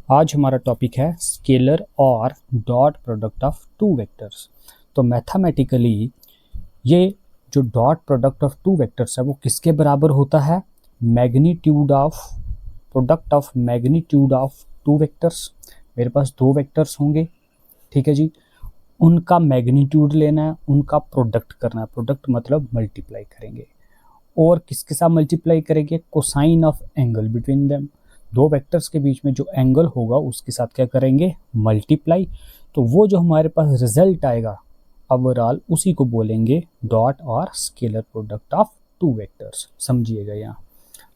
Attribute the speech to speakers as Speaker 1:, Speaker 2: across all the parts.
Speaker 1: आज हमारा टॉपिक है स्केलर और dot product of two vectors. तो मैथमेटिकली ये जो dot product of two vectors है वो किसके बराबर होता है? Magnitude of product of magnitude of two vectors. मेरे पास दो वेक्टर्स होंगे, ठीक है जी, उनका मैग्नीट्यूड लेना है, उनका प्रोडक्ट करना है। प्रोडक्ट मतलब मल्टीप्लाई करेंगे, और किसके साथ मल्टीप्लाई करेंगे? Cosine of angle between them. दो वेक्टर्स के बीच में जो एंगल होगा उसके साथ क्या करेंगे? मल्टीप्लाई। तो वो जो हमारे पास रिजल्ट आएगा ओवरऑल उसी को बोलेंगे डॉट और scalar product of two vectors. समझिएगा यहाँ।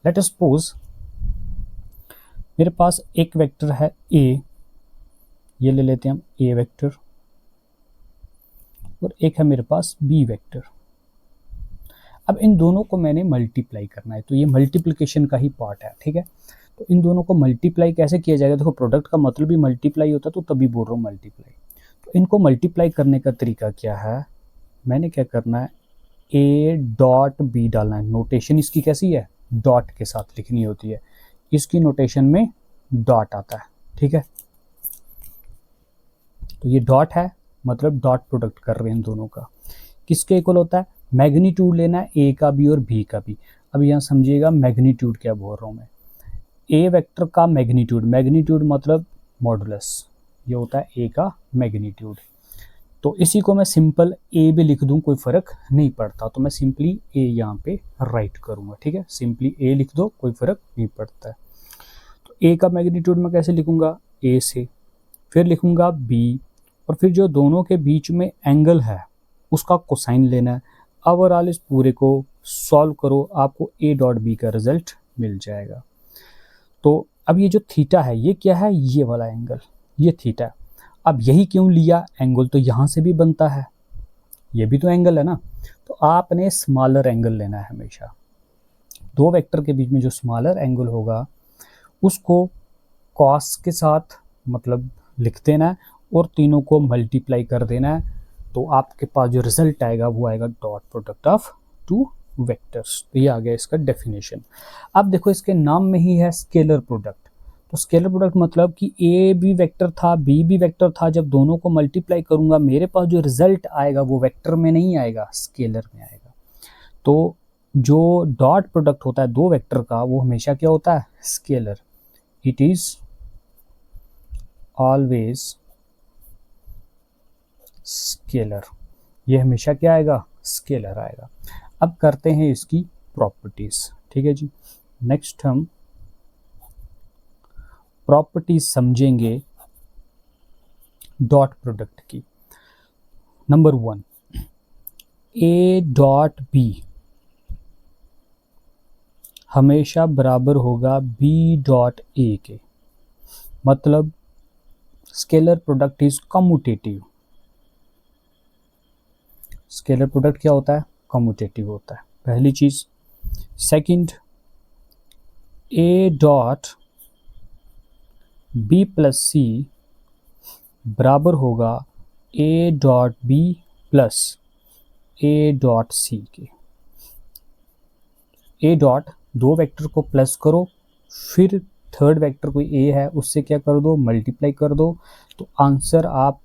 Speaker 1: लेट अस सपोज मेरे पास एक वेक्टर है ए, ये ले लेते हैं हम ए वेक्टर, और एक है मेरे पास बी वेक्टर। अब इन दोनों को मैंने मल्टीप्लाई करना है, तो ये मल्टीप्लिकेशन का ही पार्ट है, ठीक है। तो इन दोनों को मल्टीप्लाई कैसे किया जाएगा? देखो, प्रोडक्ट का मतलब ही मल्टीप्लाई होता है, तो तभी बोल रहा हूँ मल्टीप्लाई। तो इनको मल्टीप्लाई करने का तरीका क्या है? मैंने क्या करना है, ए डॉट बी डालना है। नोटेशन इसकी कैसी है? डॉट के साथ लिखनी होती है। इसकी नोटेशन में डॉट आता है, ठीक है। तो ये डॉट है, मतलब डॉट प्रोडक्ट कर रहे हैं इन दोनों का। किसके इक्वल होता है? मैग्नीट्यूड लेना है ए का भी और बी का भी। अब यहाँ समझिएगा मैग्नीट्यूड क्या बोल रहा हूँ मैं। ए वेक्टर का मैग्नीट्यूड, मैग्नीट्यूड मतलब मॉडुलस, ये होता है ए का मैग्नीट्यूड। तो इसी को मैं सिंपल ए भी लिख दूं, कोई फर्क नहीं पड़ता। तो मैं सिंपली ए यहाँ पे राइट करूंगा, ठीक है। सिंपली ए लिख दो, कोई फर्क नहीं पड़ता है। तो ए का मैग्नीट्यूड मैं कैसे लिखूंगा? ए से, फिर लिखूंगा बी, और फिर जो दोनों के बीच में एंगल है उसका कोसाइन लेना है। ओवरऑल इस पूरे को सॉल्व करो, आपको ए डॉट बी का रिजल्ट मिल जाएगा। तो अब ये जो थीटा है ये क्या है? ये वाला एंगल, ये थीटा है। अब यही क्यों लिया? एंगल तो यहाँ से भी बनता है, ये भी तो एंगल है ना। तो आपने स्मॉलर एंगल लेना है हमेशा। दो वेक्टर के बीच में जो स्मॉलर एंगल होगा उसको कॉस के साथ मतलब लिख देना है, और तीनों को मल्टीप्लाई कर देना है। तो आपके पास जो रिजल्ट आएगा वो आएगा dot product of two vectors. तो ये आ गया इसका डेफिनेशन। अब देखो, इसके नाम में ही है स्केलर प्रोडक्ट। तो स्केलर प्रोडक्ट मतलब कि ए भी वेक्टर था, बी भी वेक्टर था, जब दोनों को मल्टीप्लाई करूंगा मेरे पास जो रिजल्ट आएगा वो वेक्टर में नहीं आएगा, स्केलर में आएगा। तो जो डॉट प्रोडक्ट होता है दो वेक्टर का वो हमेशा क्या होता है? Scalar. It is always scalar. ये हमेशा क्या आएगा? स्केलर आएगा। अब करते हैं इसकी प्रॉपर्टीज, ठीक है जी। नेक्स्ट हम प्रॉपर्टीज समझेंगे डॉट प्रोडक्ट की। नंबर 1, ए डॉट बी हमेशा बराबर होगा बी डॉट ए के। मतलब scalar product is commutative. Scalar product क्या होता है? कम्यूटेटिव होता है, पहली चीज। Second, A dot B plus C बराबर होगा A dot B plus A dot C के। ए डॉट दो वेक्टर को प्लस करो, फिर थर्ड वेक्टर कोई ए है उससे क्या कर दो? मल्टीप्लाई कर दो। तो आंसर आप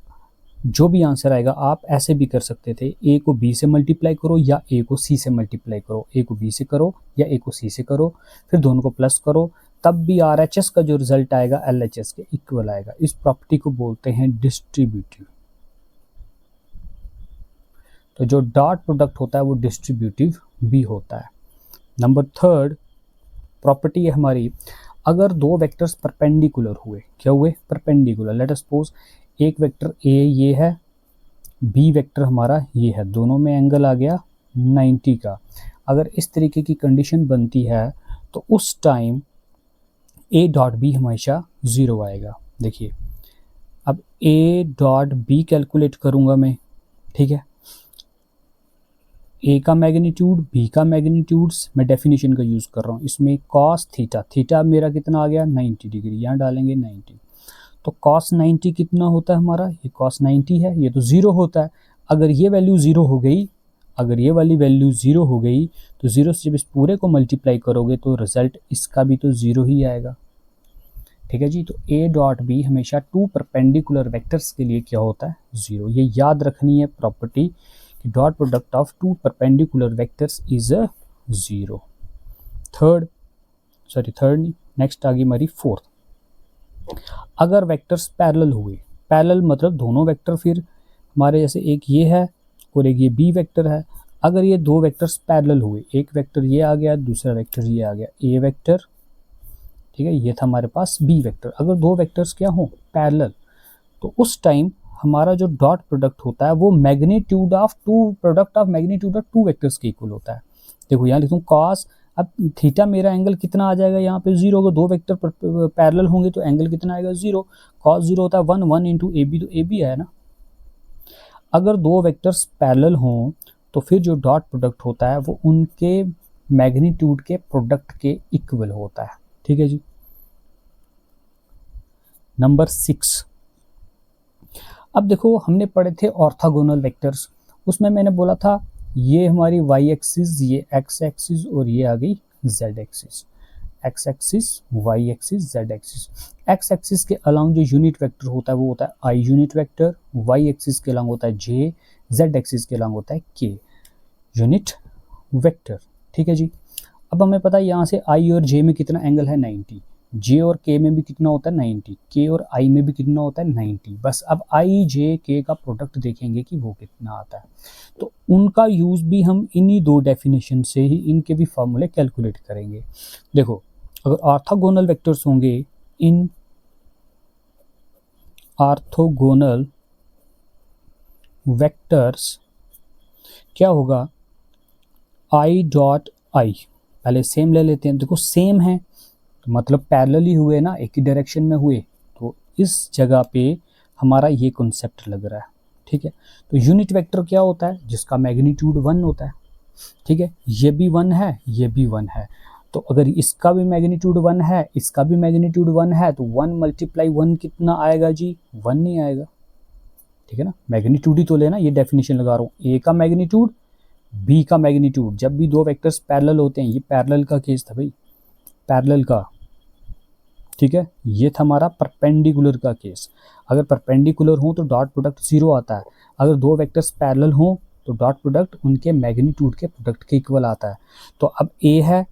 Speaker 1: जो भी आंसर आएगा आप ऐसे भी कर सकते थे, ए को बी से मल्टीप्लाई करो या ए को सी से मल्टीप्लाई करो। ए को बी से करो या ए को सी से करो, फिर दोनों को प्लस करो, तब भी RHS का जो रिजल्ट आएगा LHS के इक्वल आएगा। इस प्रॉपर्टी को बोलते हैं डिस्ट्रीब्यूटिव। तो जो डॉट प्रोडक्ट होता है वो डिस्ट्रीब्यूटिव भी होता है। नंबर 3 प्रॉपर्टी है हमारी, अगर दो वेक्टर्स परपेंडिकुलर हुए, क्या हुए? परपेंडिकुलर। लेट अस सपोज एक वेक्टर ए ये है, बी वेक्टर हमारा ये है, दोनों में एंगल आ गया 90 का। अगर इस तरीके की कंडीशन बनती है तो उस टाइम ए डॉट बी हमेशा 0 आएगा। देखिए, अब ए डॉट बी कैलकुलेट करूंगा मैं, ठीक है। ए का मैग्नीट्यूड, बी का मैग्नीट्यूड, मैं डेफिनेशन का यूज़ कर रहा हूँ। इसमें कॉस थीटा, थीटा मेरा कितना आ गया? 90 डिग्री, यहाँ डालेंगे 90। तो कॉस 90 कितना होता है हमारा? ये कॉस 90 है, ये तो 0 होता है। अगर ये वैल्यू 0 हो गई, अगर ये वाली वैल्यू 0 हो गई तो 0 से जब इस पूरे को मल्टीप्लाई करोगे तो रिजल्ट इसका भी तो 0 ही आएगा, ठीक है जी। तो ए डॉट बी हमेशा टू परपेंडिकुलर वेक्टर्स के लिए क्या होता है, 0। ये याद रखनी है प्रॉपर्टी कि dot product of two perpendicular vectors is a 0। Third नहीं, नेक्स्ट आ गई हमारी फोर्थ। अगर वेक्टर्स पैरेलल हुए, पैरेलल मतलब दोनों वेक्टर फिर हमारे जैसे एक ये है और एक ये बी वेक्टर है। अगर ये दो वेक्टर्स पैरेलल हुए, एक वेक्टर ये आ गया, दूसरा वेक्टर ये आ गया, ए वेक्टर, ठीक है, ये था हमारे पास बी वेक्टर। अगर दो वेक्टर्स क्या हो, पैरेलल, तो उस टाइम हमारा जो डॉट प्रोडक्ट होता है वो मैग्नीट्यूड ऑफ टू वेक्टर्स के इक्वल होता है। देखो यहाँ लिखूँ कॉस, अब थीटा मेरा एंगल कितना आ जाएगा यहाँ पे 0। अगर दो वेक्टर पैरेलल होंगे तो एंगल कितना आएगा 0। कॉस 0 होता है 1 इंटू ए बी, तो ए बी है ना। अगर दो वेक्टर्स पैरेलल हों तो फिर जो डॉट प्रोडक्ट होता है वो उनके मैग्नीट्यूड के प्रोडक्ट के इक्वल होता है, ठीक है जी। नंबर 6, अब देखो हमने पढ़े थे ऑर्थोगोनल वेक्टर्स, उसमें मैंने बोला था ये हमारी वाई एक्सिस, ये एक्स एक्सिस और ये आ गई Z axis. X axis, Y axis, Z axis. X axis के अलांग जो यूनिट वेक्टर होता है वो होता है I unit vector, Y axis के अलांग होता है जे, जेड एक्सिस के अलांग होता है के यूनिट वेक्टर, ठीक है जी। अब हमें पता है यहाँ से आई और जे में कितना एंगल है 90, जे और के में भी कितना होता है 90, के और आई में भी कितना होता है 90। बस अब आई जे के का प्रोडक्ट देखेंगे कि वो कितना आता है, तो उनका यूज भी हम इन्हीं दो डेफिनेशन से ही इनके भी फॉर्मूले कैलकुलेट करेंगे। देखो अगर ऑर्थोगोनल वेक्टर्स होंगे, इन ऑर्थोगोनल वेक्टर्स क्या होगा, आई डॉट आई, पहले सेम ले लेते हैं। देखो सेम है तो मतलब पैरेलल ही हुए ना, एक ही डायरेक्शन में हुए, तो इस जगह पे हमारा ये कॉन्सेप्ट लग रहा है, ठीक है। तो यूनिट वेक्टर क्या होता है, जिसका मैग्नीट्यूड 1 होता है, ठीक है। ये भी 1 है, ये भी 1 है, तो अगर इसका भी मैग्नीट्यूड 1 है, इसका भी मैग्नीट्यूड 1 है, तो 1 मल्टीप्लाई 1 कितना आएगा जी, 1 नहीं आएगा, ठीक है ना। मैग्नीट्यूड ही तो लेना, ये डेफिनेशन लगा रहा हूँ, ए का मैग्नीट्यूड, बी का मैग्नीट्यूड। जब भी दो वेक्टर्स पैरेलल होते हैं, ये पैरेलल का केस था भाई, पैरेलल का, ठीक है। ये था हमारा परपेंडिकुलर का केस। अगर परपेंडिकुलर हो तो डॉट प्रोडक्ट 0 आता है। अगर दो वेक्टर्स पैरेलल हो तो डॉट प्रोडक्ट उनके मैग्नीट्यूड के प्रोडक्ट के इक्वल आता है। तो अब ए है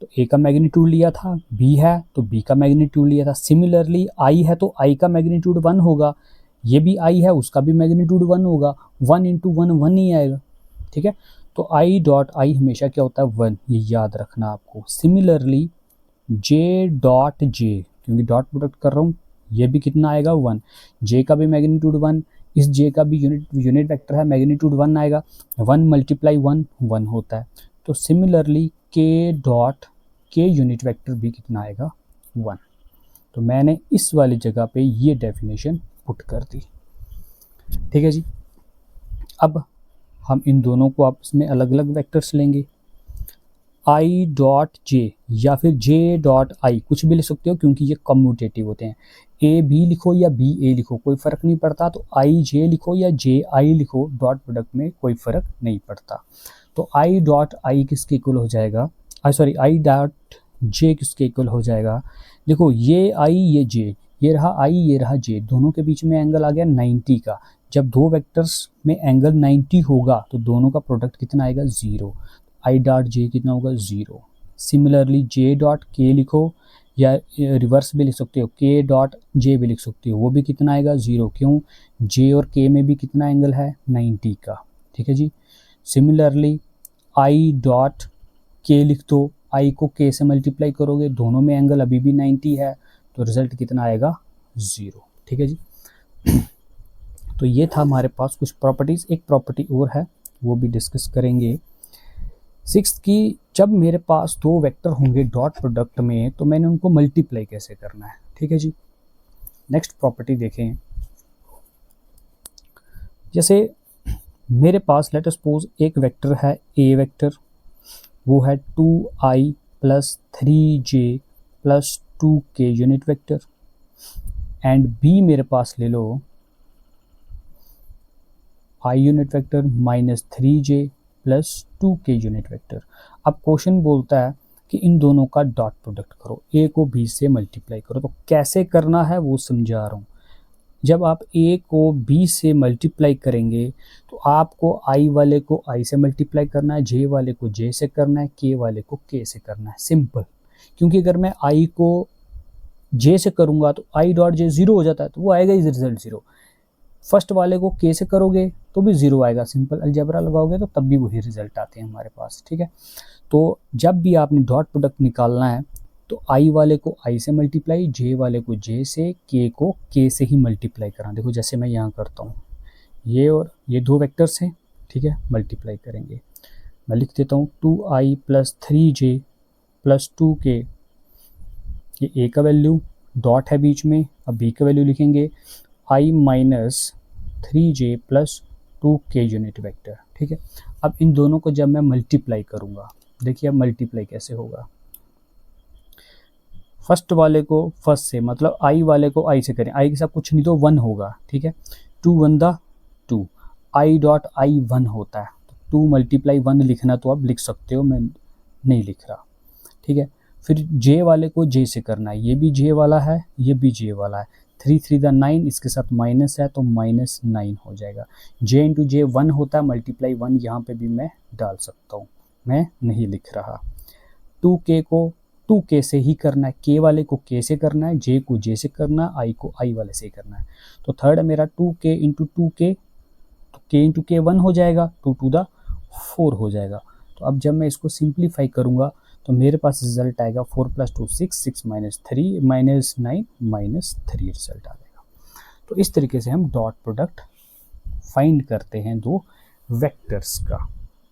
Speaker 1: तो ए का मैग्नीट्यूड लिया था, बी है तो बी का मैग्नीट्यूड लिया था। सिमिलरली आई है तो आई का मैग्नीट्यूड 1 होगा, ये भी आई है उसका भी मैग्नीट्यूड 1 होगा। 1 इंटू 1 1 ही आएगा, ठीक है। तो आई डॉट आई हमेशा क्या होता है 1, ये याद रखना आपको। सिमिलरली जे डॉट जे, क्योंकि डॉट प्रोडक्ट कर रहा हूँ, ये भी कितना आएगा 1, जे का भी मैग्नीट्यूड 1, इस जे का भी यूनिट वेक्टर है, मैग्नीट्यूड 1 आएगा। 1 मल्टीप्लाई 1 1 होता है। तो सिमिलरली के डॉट के यूनिट वेक्टर भी कितना आएगा 1। तो मैंने इस वाली जगह पे ये डेफिनेशन पुट कर दी, ठीक है जी। अब हम इन दोनों को आपस में अलग अलग वेक्टर्स लेंगे, आई डॉट जे या फिर जे डॉट आई, कुछ भी लिख सकते हो क्योंकि ये कम्यूटेटिव होते हैं। ए बी लिखो या बी ए लिखो कोई फ़र्क नहीं पड़ता, तो आई जे लिखो या जे आई लिखो, डॉट प्रोडक्ट में कोई फ़र्क नहीं पड़ता। तो आई डॉट आई किसके इक्वल हो जाएगा, आई डॉट जे किसके इक्वल हो जाएगा। देखो ये आई ये जे, ये रहा आई ये रहा जे, दोनों के बीच में एंगल आ गया 90 का। जब दो वेक्टर्स में एंगल 90 होगा तो दोनों का प्रोडक्ट कितना आएगा 0। आई डॉट जे कितना होगा 0। सिमिलरली जे डॉट के लिखो या रिवर्स भी लिख सकते हो, के डॉट जे भी लिख सकते हो, वो भी कितना आएगा 0। क्यों, जे और के में भी कितना एंगल है 90 का, ठीक है जी। सिमिलरली आई डॉट के लिख दो, आई को के से मल्टीप्लाई करोगे, दोनों में एंगल अभी भी 90 है, तो रिजल्ट कितना आएगा 0, ठीक है जी। तो ये था हमारे पास कुछ प्रॉपर्टीज़। एक प्रॉपर्टी और है वो भी डिस्कस करेंगे। 6th की, जब मेरे पास दो वेक्टर होंगे डॉट प्रोडक्ट में तो मैंने उनको मल्टीप्लाई कैसे करना है, ठीक है जी। नेक्स्ट प्रॉपर्टी देखें, जैसे मेरे पास लेट सपोज एक वेक्टर है ए वेक्टर, वो है 2i plus 3j plus 2k unit vector, and B मेरे पास ले लो i unit vector minus 3j plus 2k unit vector. अब क्वेश्चन बोलता है कि इन दोनों का डॉट प्रोडक्ट करो, ए को बी से मल्टीप्लाई करो। तो कैसे करना है वो समझा रहा हूँ। जब आप ए को बी से मल्टीप्लाई करेंगे तो आपको आई वाले को आई से मल्टीप्लाई करना है, जे वाले को जे से करना है, के वाले को के से करना है। सिंपल। क्योंकि अगर मैं आई को जे से करूँगा तो आई डॉट जे ज़ीरो हो जाता है, तो वो आएगा ही रिजल्ट ज़ीरो। फर्स्ट वाले को के से करोगे तो भी ज़ीरो आएगा, सिंपल अलजेब्रा लगाओगे तो तब भी वही रिजल्ट आते हैं हमारे पास, ठीक है। तो जब भी आपने डॉट प्रोडक्ट निकालना है तो आई वाले को आई से मल्टीप्लाई, जे वाले को जे से, के को के से ही मल्टीप्लाई करना। देखो जैसे मैं यहाँ करता हूँ, ये और ये दो वेक्टर्स हैं, ठीक है, मल्टीप्लाई करेंगे। मैं लिख देता हूँ 2i + 3j + 2k, ये ए का वैल्यू, डॉट है बीच में। अब बी का वैल्यू लिखेंगे i - 3j + 2k unit vector, ठीक है। अब इन दोनों को जब मैं मल्टीप्लाई करूँगा, देखिए अब मल्टीप्लाई कैसे होगा। फर्स्ट वाले को फर्स्ट से, मतलब आई वाले को आई से करें, आई के साथ कुछ नहीं तो 1 होगा, ठीक है। 2 × 1 = 2, आई डॉट आई 1 होता है। 2 × 1 लिखना तो आप लिख सकते हो, मैं नहीं लिख रहा, ठीक है। फिर जे वाले को जे से करना है, ये भी जे वाला है, ये भी जे वाला है। 3 × 3 = 9, इसके साथ माइनस है तो -9 हो जाएगा। जे × जे 1 होता है, मल्टीप्लाई 1 यहाँ पे भी मैं डाल सकता हूँ, मैं नहीं लिख रहा। 2k को 2k से ही करना है, के वाले को के से करना है, जे को जे से करना है, आई को आई वाले से ही करना है। तो थर्ड है मेरा 2k × 2k, तो k × k 1 हो जाएगा, 2 × 2 = 4 हो जाएगा। तो अब जब मैं इसको सिंप्लीफाई करूँगा तो मेरे पास रिजल्ट आएगा 4 + 2 = 6, 6 - 3 - 9 - 3 रिजल्ट आ जाएगा। तो इस तरीके से हम डॉट प्रोडक्ट फाइंड करते हैं दो वेक्टर्स का।